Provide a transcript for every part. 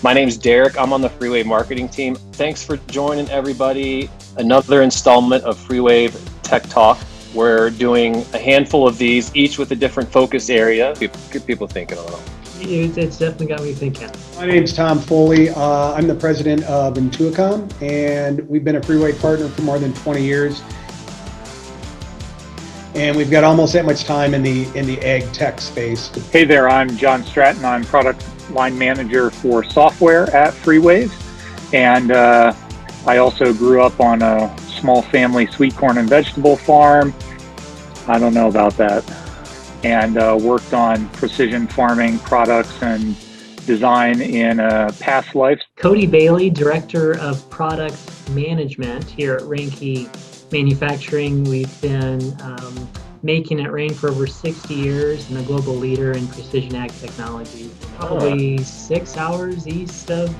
My name's Derek. I'm on the FreeWave marketing team. Thanks for joining everybody. Another installment of FreeWave Tech Talk. We're doing a handful of these, each with a different focus area. Get people thinking a little. It's definitely got me thinking. My name's Tom Foley. I'm the president of Intuicom, and we've been a FreeWave partner for more than 20 years. And we've got almost that much time in the ag tech space. Hey there, I'm John Stratton. I'm product line manager for software at FreeWave. And I also grew up on a small family sweet corn and vegetable farm. I don't know about that. And worked on precision farming products and design in past lives. Cody Bailey, Director of Product Management here at Reinke Manufacturing. We've been making it rain for over 60 years and a global leader in precision ag technology. Probably 6 hours east of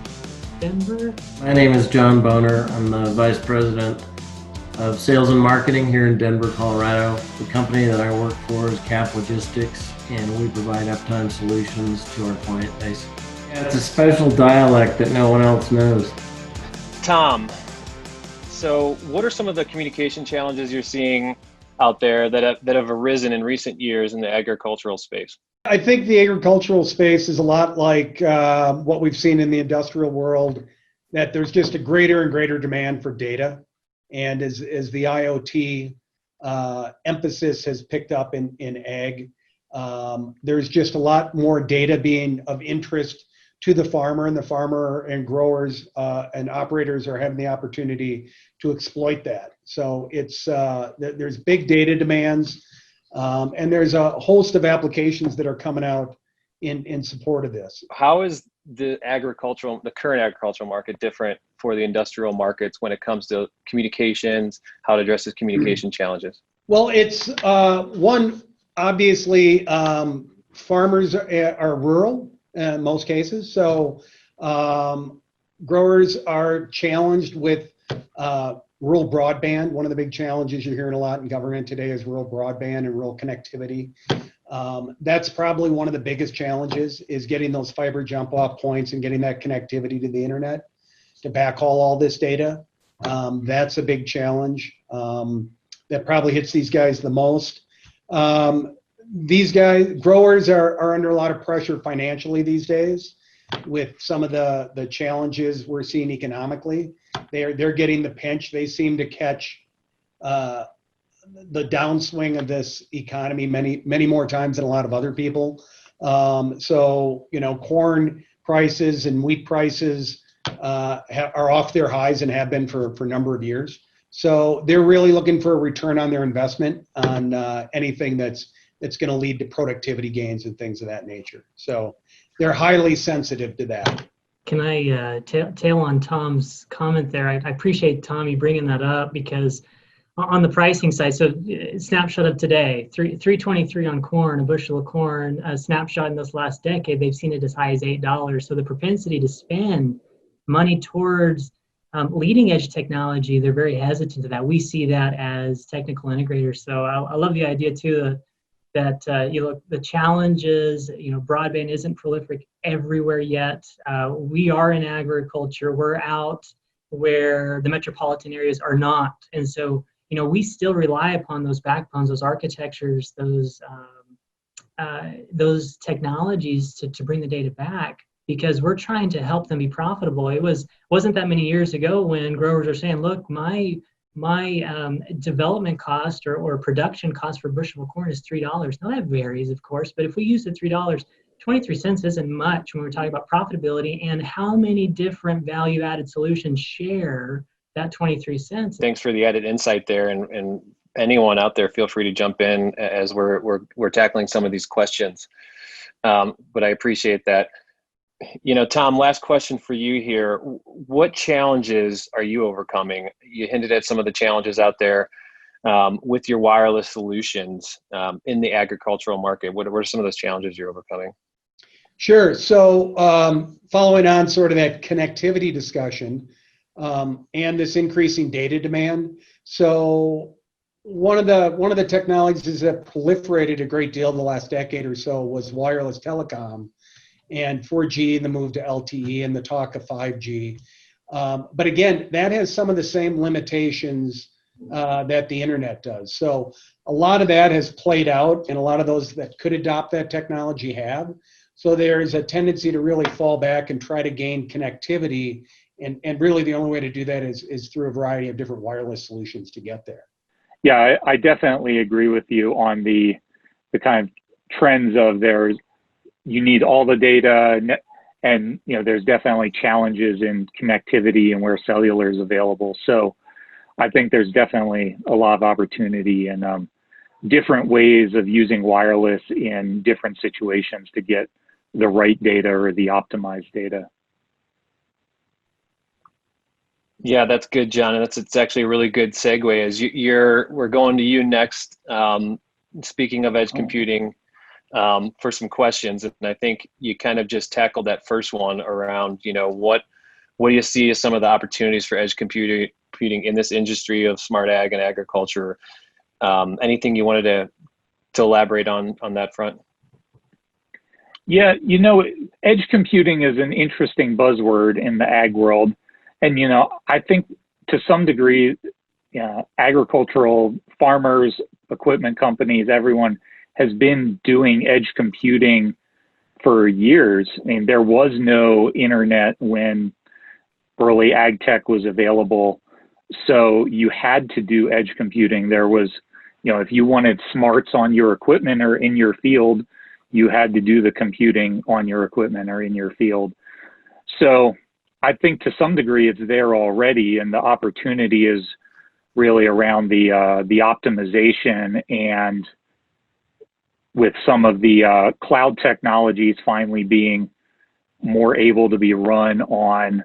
Denver. My name is John Boner. I'm the Vice President of Sales and Marketing here in Denver, Colorado. The company that I work for is Cap Logistics, and we provide uptime solutions to our client base. Yeah, it's a special dialect that no one else knows. Tom, so what are some of the communication challenges you're seeing out there that have arisen in recent years in the agricultural space? I think the agricultural space is a lot like what we've seen in the industrial world, that there's just a greater and greater demand for data. And as the IoT emphasis has picked up in ag, there's just a lot more data being of interest to the farmer, and the farmer and growers and operators are having the opportunity to exploit that. So it's there's big data demands, and there's a host of applications that are coming out in support of this. How is the current agricultural market different for the industrial markets when it comes to communications, how it addresses communication challenges? Well, it's one, obviously, farmers are rural in most cases. So growers are challenged with rural broadband. One of the big challenges you're hearing a lot in government today is rural broadband and rural connectivity. That's probably one of the biggest challenges, is getting those fiber jump off points and getting that connectivity to the internet to backhaul all this data. That's a big challenge that probably hits these guys the most. Growers are under a lot of pressure financially these days with some of the challenges we're seeing economically. They're getting the pinch. They seem to catch the downswing of this economy many more times than a lot of other people. So, corn prices and wheat prices are off their highs and have been for a number of years. So they're really looking for a return on their investment on anything that's going to lead to productivity gains and things of that nature. So they're highly sensitive to that. Can I tail on Tom's comment there? I appreciate Tommy bringing that up, because on the pricing side, so snapshot of today, $3.23 on corn, a bushel of corn. A snapshot in this last decade, they've seen it as high as $8. So the propensity to spend money towards leading edge technology, they're very hesitant to that. We see that as technical integrators. So I love the idea too that the challenges, broadband isn't prolific everywhere yet. We are in agriculture. We're out where the metropolitan areas are not, and so we still rely upon those backbones, those architectures, those technologies to bring the data back, because we're trying to help them be profitable. It wasn't that many years ago when growers are saying, look, my development cost or production cost for a bushel of corn is $3. Now that varies, of course, but if we use the $3, 23 cents isn't much when we're talking about profitability and how many different value-added solutions share that 23 cents. Thanks for the added insight there, and anyone out there, feel free to jump in as we're tackling some of these questions. But I appreciate that. Tom, last question for you here. What challenges are you overcoming? You hinted at some of the challenges out there with your wireless solutions in the agricultural market. What are some of those challenges you're overcoming? Sure. So following on sort of that connectivity discussion and this increasing data demand. So one of the technologies that proliferated a great deal the last decade or so was wireless telecom. and 4G and the move to LTE and the talk of 5G. But again, that has some of the same limitations that the internet does. So a lot of that has played out, and a lot of those that could adopt that technology have. So there's a tendency to really fall back and try to gain connectivity. And really the only way to do that is through a variety of different wireless solutions to get there. Yeah, I definitely agree with you on the kind of trends of you need all the data, and there's definitely challenges in connectivity and where cellular is available. So I think there's definitely a lot of opportunity and different ways of using wireless in different situations to get the right data or the optimized data. Yeah, that's good, John. And it's actually a really good segue as we're going to you next. Speaking of edge computing, for some questions. And I think you kind of just tackled that first one around, what do you see as some of the opportunities for edge computing in this industry of smart ag and agriculture? Anything you wanted to elaborate on that front? Yeah, edge computing is an interesting buzzword in the ag world. And, I think to some degree, agricultural farmers, equipment companies, everyone has been doing edge computing for years. I mean, there was no internet when early ag tech was available. So you had to do edge computing. There was, if you wanted smarts on your equipment or in your field, you had to do the computing on your equipment or in your field. So I think to some degree it's there already, and the opportunity is really around the optimization, and with some of the cloud technologies finally being more able to be run on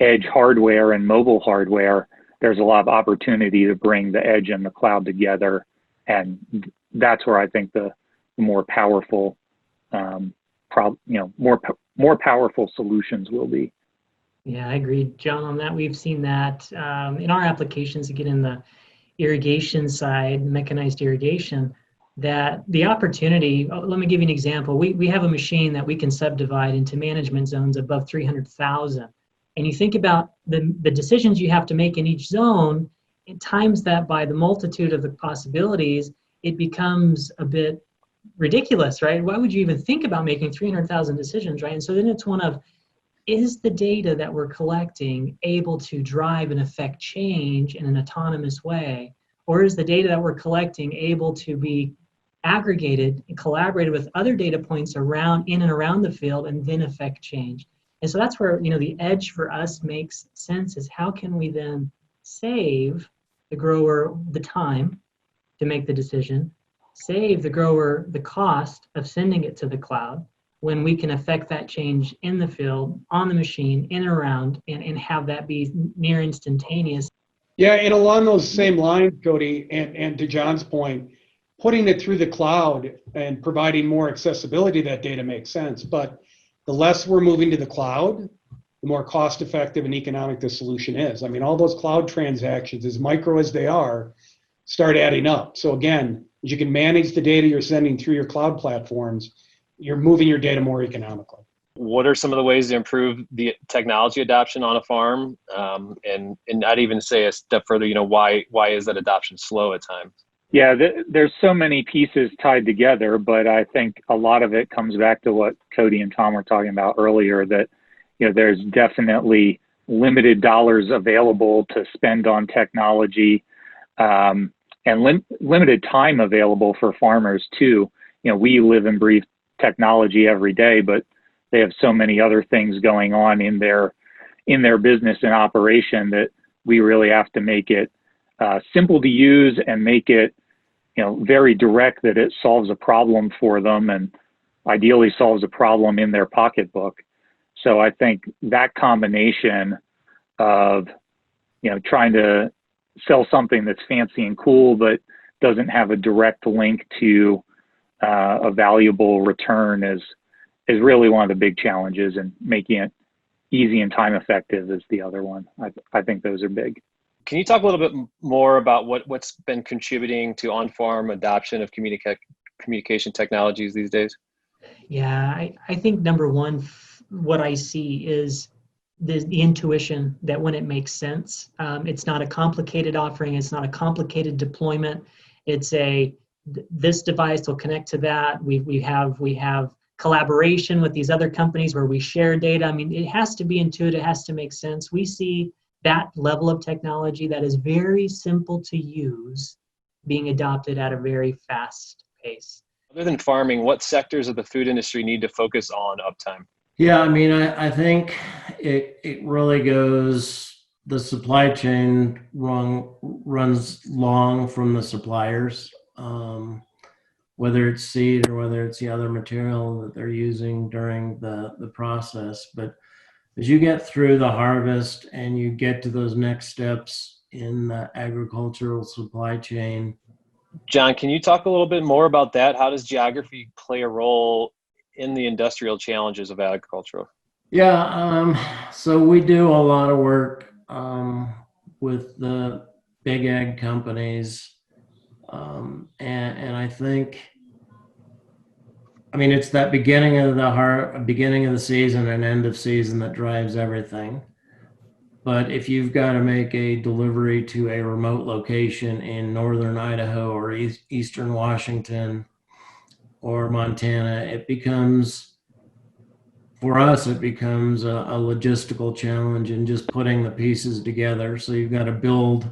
edge hardware and mobile hardware, there's a lot of opportunity to bring the edge and the cloud together, and that's where I think the more powerful, more powerful solutions will be. Yeah, I agree, John, on that. We've seen that in our applications, again, in the irrigation side, mechanized irrigation, that the opportunity, let me give you an example. We have a machine that we can subdivide into management zones above 300,000. And you think about the decisions you have to make in each zone, and times that by the multitude of the possibilities, it becomes a bit ridiculous, right? Why would you even think about making 300,000 decisions, right? And so then it's one of, is the data that we're collecting able to drive and affect change in an autonomous way? Or is the data that we're collecting able to be aggregated and collaborated with other data points in and around the field and then affect change? And so that's where, the edge for us makes sense, is how can we then save the grower the time to make the decision, save the grower the cost of sending it to the cloud, when we can affect that change in the field, on the machine, in and around, and have that be near instantaneous. Yeah, and along those same lines, Cody, and to John's point, putting it through the cloud and providing more accessibility to that data makes sense. But the less we're moving to the cloud, the more cost-effective and economic the solution is. I mean, all those cloud transactions, as micro as they are, start adding up. So again, as you can manage the data you're sending through your cloud platforms, you're moving your data more economically. What are some of the ways to improve the technology adoption on a farm? And I'd even say a step further, why is that adoption slow at times? Yeah, there's so many pieces tied together, but I think a lot of it comes back to what Cody and Tom were talking about earlier, that there's definitely limited dollars available to spend on technology, and limited time available for farmers too. We live and breathe technology every day, but they have so many other things going on in their business and operation that we really have to make it simple to use and make it very direct, that it solves a problem for them and ideally solves a problem in their pocketbook. So I think that combination of trying to sell something that's fancy and cool but doesn't have a direct link to a valuable return is really one of the big challenges, and making it easy and time effective is the other one. I think those are big. Can you talk a little bit more about what's been contributing to on-farm adoption of communication technologies these days? Yeah, I think number one, what I see is the intuition that when it makes sense, it's not a complicated offering, it's not a complicated deployment. It's this device will connect to that. We have collaboration with these other companies where we share data. I mean, it has to be intuitive, it has to make sense. We see that level of technology that is very simple to use being adopted at a very fast pace. Other than farming, what sectors of the food industry need to focus on uptime? Yeah, I mean, I think it really goes, the supply chain runs long from the suppliers, whether it's seed or whether it's the other material that they're using during the process. But as you get through the harvest and you get to those next steps in the agricultural supply chain. John, can you talk a little bit more about that? How does geography play a role in the industrial challenges of agriculture? Yeah, so we do a lot of work with the big ag companies, and I think, I mean, it's that beginning of the season and end of season that drives everything. But if you've got to make a delivery to a remote location in northern Idaho or eastern Washington or Montana, for us, it becomes a logistical challenge in just putting the pieces together. So you've got to build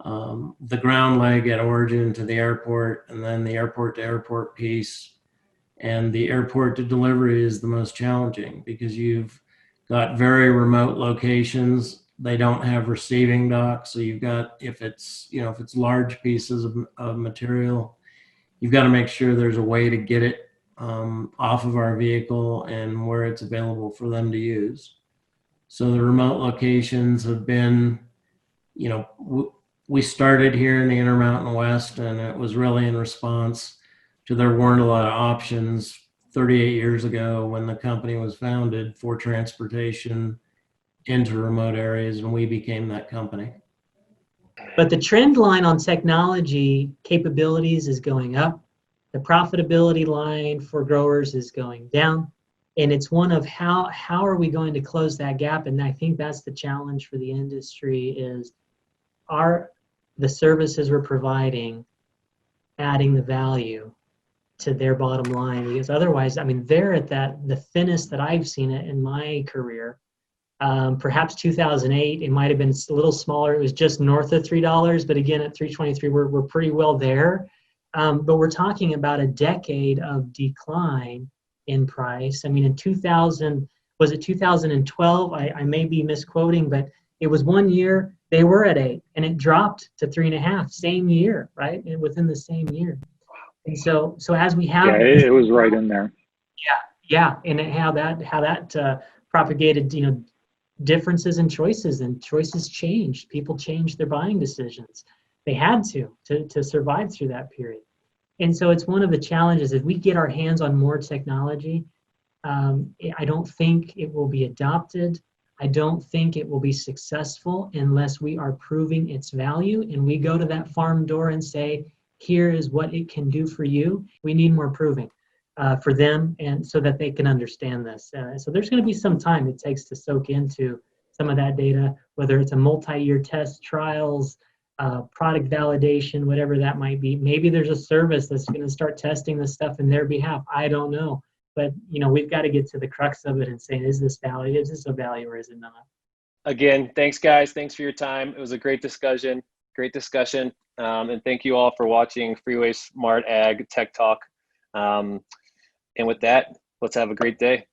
the ground leg at origin to the airport, and then the airport to airport piece. And the airport to delivery is the most challenging because you've got very remote locations. They don't have receiving docks. So you've got, if it's large pieces of material, you've got to make sure there's a way to get it off of our vehicle and where it's available for them to use. So the remote locations have been, we started here in the Intermountain West, and it was really in response to there weren't a lot of options 38 years ago when the company was founded for transportation into remote areas, and we became that company. But the trend line on technology capabilities is going up. The profitability line for growers is going down. And it's one of how are we going to close that gap? And I think that's the challenge for the industry is, are the services we're providing adding the value to their bottom line? Because otherwise, I mean, they're at the thinnest that I've seen it in my career. Perhaps 2008, it might have been a little smaller. It was just north of $3, but again, at $3.23, we're pretty well there. But we're talking about a decade of decline in price. I mean, in 2012? I may be misquoting, but it was 1 year they were at 8, and it dropped to 3.5 same year, right? And within the same year. And so as we have, it was right in there. Yeah, and how that propagated, differences in choices, and choices changed. People changed their buying decisions. They had to survive through that period. And so it's one of the challenges. If we get our hands on more technology, I don't think it will be adopted. I don't think it will be successful unless we are proving its value and we go to that farm door and say, here is what it can do for you. We need more proving for them, and so that they can understand this. So there's going to be some time it takes to soak into some of that data, whether it's a multi-year test, trials, product validation, whatever that might be. Maybe there's a service that's going to start testing this stuff in their behalf. I don't know. But we've got to get to the crux of it and say, is this value? Is this a value or is it not? Again, thanks guys. Thanks for your time. It was a great discussion. And thank you all for watching FreeWave Smart Ag Tech Talk. And with that, let's have a great day.